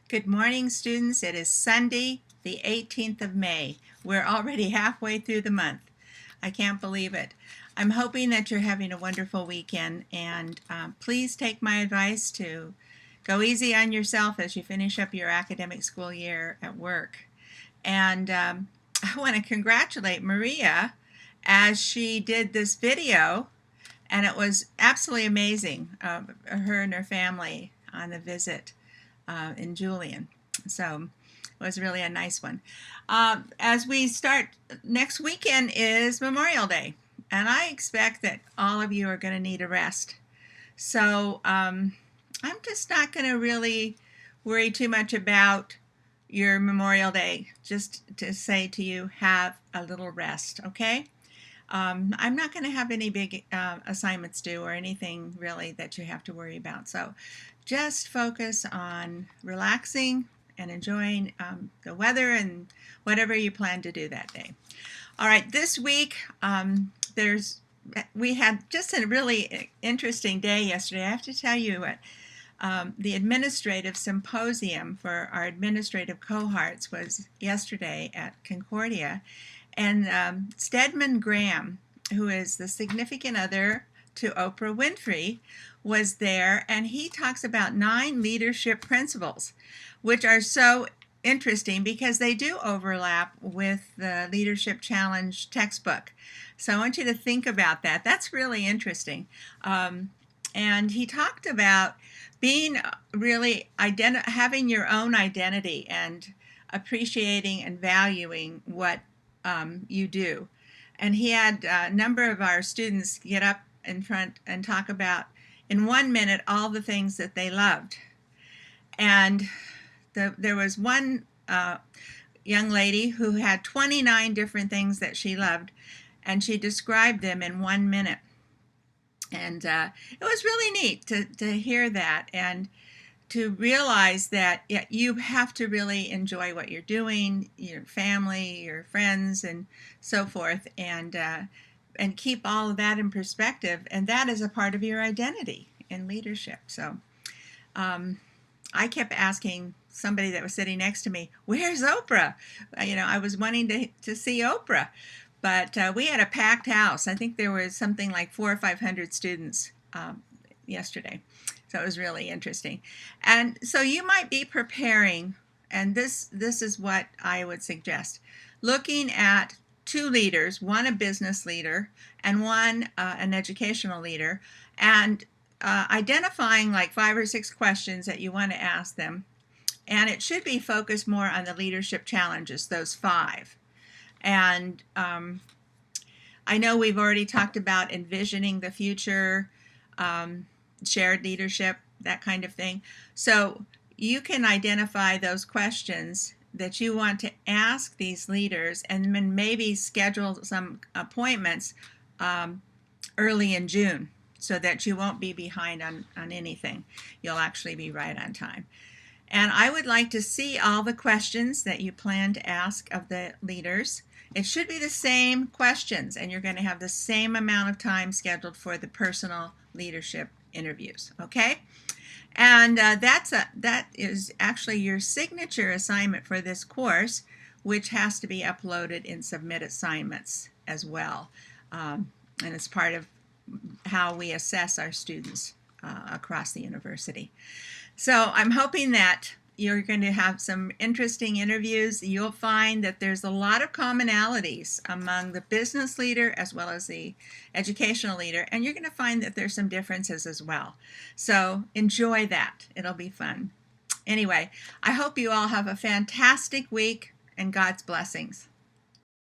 Good morning, students. It is Sunday, the 18th of May. We're already halfway through the month. I can't believe it. I'm hoping that you're having a wonderful weekend, and please take my advice to go easy on yourself as you finish up your academic school year at work. And I want to congratulate Maria as she did this video, and it was absolutely amazing, her and her family on the visit in Julian. So it was really a nice one. As we start, next weekend is Memorial Day, and I expect that all of you are going to need a rest. So I'm just not going to really worry too much about your Memorial Day, just to say to you, have a little rest, okay? I'm not going to have any big assignments due or anything really that you have to worry about. So just focus on relaxing and enjoying the weather and whatever you plan to do that day. All right, this week we had just a really interesting day yesterday. I have to tell you what. The administrative symposium for our administrative cohorts was yesterday at Concordia, and Stedman Graham, who is the significant other to Oprah Winfrey, was there, and he talks about 9 leadership principles, which are so interesting because they do overlap with the Leadership Challenge textbook. So I want you to think about that. That's really interesting. And he talked about being really having your own identity and appreciating and valuing what you do. And he had a number of our students get up in front and talk about in 1 minute all the things that they loved. And there was one young lady who had 29 different things that she loved, and she described them in 1 minute. And it was really neat to hear that and to realize that you have to really enjoy what you're doing, your family, your friends, and so forth, and keep all of that in perspective. And that is a part of your identity in leadership. So I kept asking somebody that was sitting next to me, "Where's Oprah?" I was wanting to see Oprah. But we had a packed house. I think there was something like 400 or 500 students yesterday. So it was really interesting. And so you might be preparing, and this is what I would suggest, looking at 2 leaders, one a business leader and one an educational leader, and identifying like 5 or 6 questions that you want to ask them. And it should be focused more on the leadership challenges, those 5. And I know we've already talked about envisioning the future, shared leadership, that kind of thing. So you can identify those questions that you want to ask these leaders, and then maybe schedule some appointments early in June so that you won't be behind on anything. You'll actually be right on time. And I would like to see all the questions that you plan to ask of the leaders. It should be the same questions, and you're going to have the same amount of time scheduled for the personal leadership interviews, okay? And that is actually your signature assignment for this course, which has to be uploaded in Submit Assignments as well. And it's part of how we assess our students across the university. So I'm hoping that you're going to have some interesting interviews. You'll find that there's a lot of commonalities among the business leader as well as the educational leader, and you're going to find that there's some differences as well. So enjoy that. It'll be fun. Anyway, I hope you all have a fantastic week and God's blessings.